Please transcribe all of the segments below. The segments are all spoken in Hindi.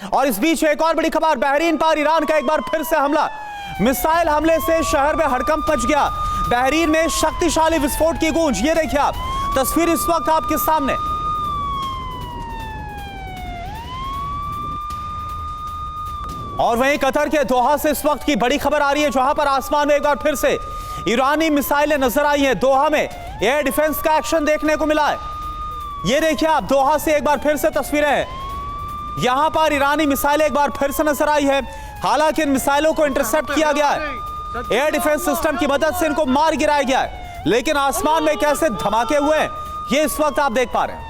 और इस बीच एक और बड़ी खबर, बहरीन पर ईरान का एक बार फिर से हमला। मिसाइल हमले से शहर में हड़कंप मच गया। बहरीन में शक्तिशाली विस्फोट की गूंज। ये देखिए आप तस्वीर इस वक्त आपके सामने। और वहीं कतर के दोहा से इस वक्त की बड़ी खबर आ रही है, जहां पर आसमान में एक बार फिर से ईरानी मिसाइलें नजर आई हैं। दोहा में एयर डिफेंस का एक्शन देखने को मिला है। ये देखिए आप दोहा से एक बार फिर से तस्वीरें हैं। यहां पर ईरानी मिसाइलें एक बार फिर से नजर आई है। हालांकि इन मिसाइलों को इंटरसेप्ट किया गया है। एयर डिफेंस सिस्टम की मदद से इनको मार गिराया गया है, लेकिन आसमान में कैसे धमाके हुए हैं ये इस वक्त आप देख पा रहे हैं।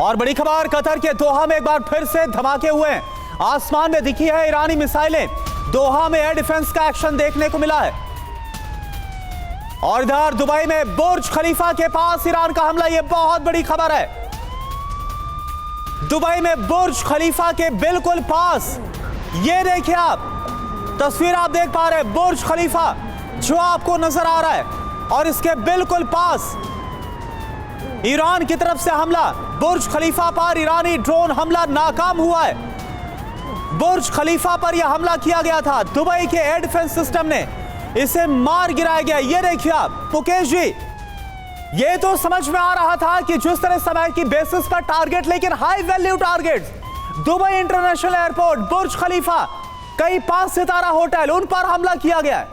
और बड़ी खबर, कतर के दोहा में एक बार फिर से धमाके हुए हैं। आसमान में दिखी है ईरानी मिसाइलें। दोहा में एयर डिफेंस का एक्शन देखने को मिला है। और इधर दुबई में बुर्ज खलीफा के पास ईरान का हमला। यह बहुत बड़ी खबर है। दुबई में बुर्ज खलीफा के बिल्कुल पास, ये देखिए आप तस्वीर आप देख पा रहे हैं। बुर्ज खलीफा जो आपको नजर आ रहा है और इसके बिल्कुल पास ईरान की तरफ से हमला। बुर्ज खलीफा पर ईरानी ड्रोन हमला नाकाम हुआ है। बुर्ज खलीफा पर यह हमला किया गया था। दुबई के एयर डिफेंस सिस्टम ने इसे मार गिराया गया। ये देखिए आप मुकेश जी, ये तो समझ में आ रहा था कि जिस तरह समय की बेसिस पर टारगेट, लेकिन high value target, Dubai International Airport, Burj Khalifa, कई 5 सितारा होटल, उन पर हमला किया गया है।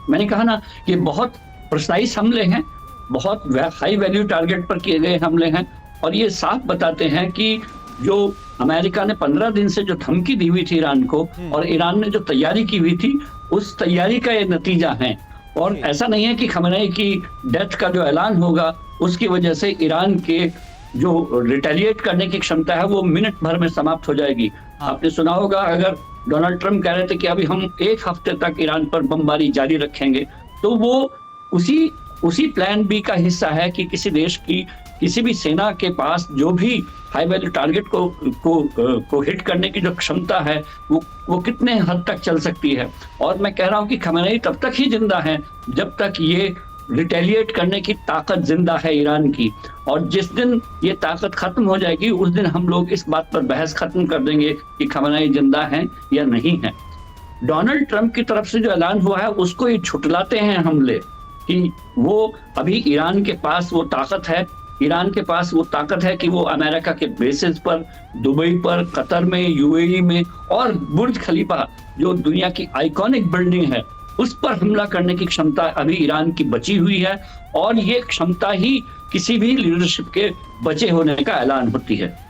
मैंने कहा ना कि बहुत प्रिसाइज हमले हैं, बहुत हाई वैल्यू टारगेट पर किए गए हमले हैं। और ये साफ बताते हैं कि जो अमेरिका ने 15 दिन से जो धमकी दी हुई थी ईरान को, और ईरान ने जो तैयारी की हुई थी, उस तैयारी का ये नतीजा है। और ऐसा नहीं है कि खमेनेई की डेथ का जो ऐलान होगा उसकी वजह से ईरान के जो रिटेलिएट करने की क्षमता है वो मिनट भर में समाप्त हो जाएगी। आपने सुना होगा, अगर डोनाल्ड ट्रंप कह रहे थे कि अभी हम 1 हफ्ते तक ईरान पर बमबारी जारी रखेंगे, तो वो उसी प्लान बी का हिस्सा है कि किसी देश की किसी भी सेना के पास जो भी हाई वैल्यू टारगेट को हिट करने की जो क्षमता है वो कितने हद तक चल सकती है। और मैं कह रहा हूं कि खमेनेई तब तक ही जिंदा है जब तक ये रिटेलिएट करने की ताकत जिंदा है ईरान की। और जिस दिन ये ताकत खत्म हो जाएगी उस दिन हम लोग इस बात पर बहस खत्म कर देंगे कि खमेनेई जिंदा है या नहीं है। डोनाल्ड ट्रंप की तरफ से जो ऐलान हुआ है उसको ये छुटलाते हैं हमले, कि वो अभी ईरान के पास वो ताकत है। ईरान के पास वो ताकत है कि वो अमेरिका के बेसेस पर, दुबई पर, कतर में, यूएई में, और बुर्ज खलीफा जो दुनिया की आइकॉनिक बिल्डिंग है उस पर हमला करने की क्षमता अभी ईरान की बची हुई है। और ये क्षमता ही किसी भी लीडरशिप के बचे होने का ऐलान होती है।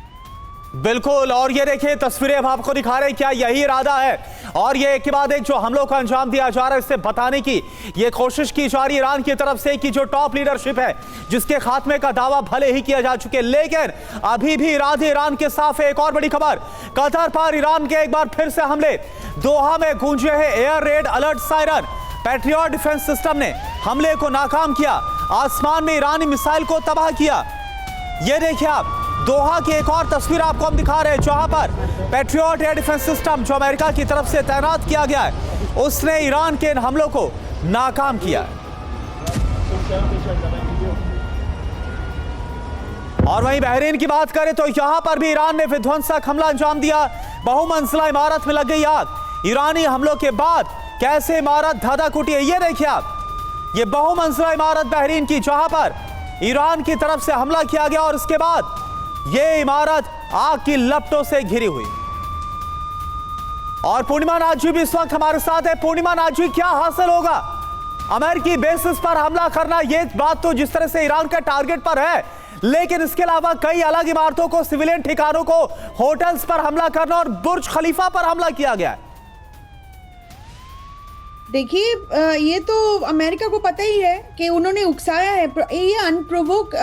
बिल्कुल। और ये देखिए तस्वीरें अब आपको दिखा रहे हैं, क्या यही इरादा है? और ये एक के बाद एक जो हमलों का अंजाम दिया जा रहा है, इससे बताने की ये कोशिश की जा रही है ईरान की तरफ से कि जो टॉप लीडरशिप है जिसके खात्मे का दावा भले ही किया जा चुके, लेकिन अभी भी इरादे ईरान के साफ है। एक और बड़ी खबर, कतर पर ईरान के एक बार फिर से हमले। दोहा में गूंजे हैं air red alert siren. Patriot defence system ने हमले को नाकाम किया। आसमान में ईरानी मिसाइल को तबाह किया। ये देखिए आप दोहा की एक और तस्वीर आपको हम दिखा रहे हैं, जहां पर पैट्रियट एयर डिफेंस सिस्टम जो अमेरिका की तरफ से तैनात किया गया है, उसने ईरान के इन हमलों को नाकाम किया है। और वहीं बहरीन की बात करें तो यहां पर भी ईरान ने विध्वंसक हमला अंजाम दिया। बहुमंजिला इमारत में लग गई आग। ईरानी हमलों के बाद कैसे इमारत धाधा कुटी है, ये देखिए आप। ये बहुमंजिला इमारत बहरीन की, जहां पर ईरान की तरफ से हमला किया गया और उसके बाद ये इमारत आग की लपटों से घिरी हुई। और पूर्णिमा नाथ जी भी इस वक्त हमारे साथ है। पूर्णिमा नाथ जी, क्या हासिल होगा अमेरिकी बेसिस पर हमला करना? ये बात तो जिस तरह से ईरान का टारगेट पर है, लेकिन इसके अलावा कई अलग इमारतों को, सिविलियन ठिकानों को, होटल्स पर हमला करना और बुर्ज खलीफा पर हमला किया गया है। देखिए, ये तो अमेरिका को पता ही है कि उन्होंने उकसाया है। ये अनप्रोवोक्ड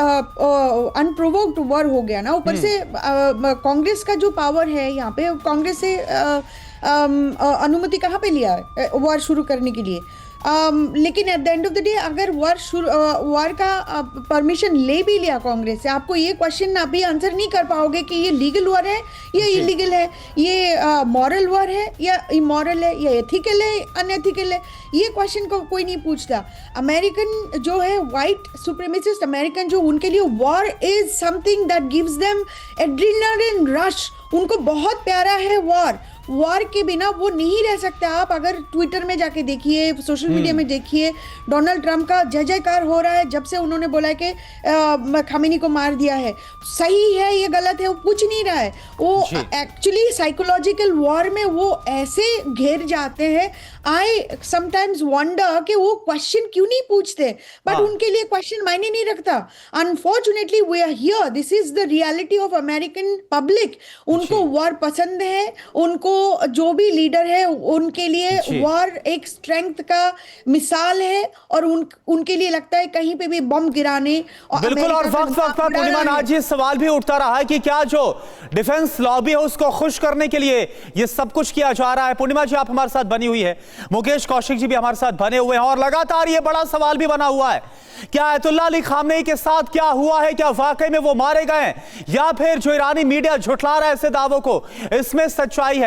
वॉर हो गया ना। ऊपर से कांग्रेस का जो पावर है यहाँ पे, कांग्रेस से अनुमति कहाँ पे लिया है वॉर शुरू करने के लिए? लेकिन at the end of the day अगर वार का परमिशन ले भी लिया कांग्रेस से, आपको ये क्वेश्चन अभी आंसर नहीं कर पाओगे कि ये लीगल वार है या इलीगल है, ये मॉरल वार है या इमोरल है, या एथिकल है अनएथिकल है। ये क्वेश्चन को कोई नहीं पूछता। अमेरिकन जो है, वाइट सुप्रीमेसिस्ट अमेरिकन, जो उनके लिए war is something that gives them adrenaline rush. उनको बहुत प्यारा है वॉर। वॉर के बिना वो नहीं रह सकते। आप अगर ट्विटर में जाके देखिए, सोशल मीडिया में देखिए, डोनाल्ड ट्रंप का जय जयकार हो रहा है जब से उन्होंने बोला है कि खामेनी को मार दिया है। सही है ये गलत है वो पूछ नहीं रहा है। वो एक्चुअली साइकोलॉजिकल वॉर में वो ऐसे घेर जाते हैं। आई समटाइम्स वंडर कि वो क्वेश्चन क्यों नहीं पूछते, बट उनके लिए क्वेश्चन मायने नहीं रखता। Unfortunately we are here, this is the reality of American public. उनको वॉर पसंद है, उनको जो भी लीडर है उनके लिए वॉर एक स्ट्रेंथ का मिसाल है, और उनके लिए लगता है कहीं पे भी बम गिराने। बिल्कुल। और वक्त वक्त पर पूर्णिमा, आज ये सवाल भी उठता रहा है कि क्या जो डिफेंस लॉबी है उसको खुश करने के लिए ये सब कुछ किया जा रहा है। पूर्णिमा जी आप हमारे साथ बनी हुई है, मुकेश कौशिक जी भी हमारे साथ बने हुए हैं, और लगातार ये बड़ा सवाल भी बना हुआ है, क्या आयतुल्लाह अली खामनेई के साथ क्या हुआ है? क्या वाकई में वो मारे गए, या फिर जो ईरानी मीडिया झुठला रहा है ऐसे दावों को, इसमें सच्चाई है?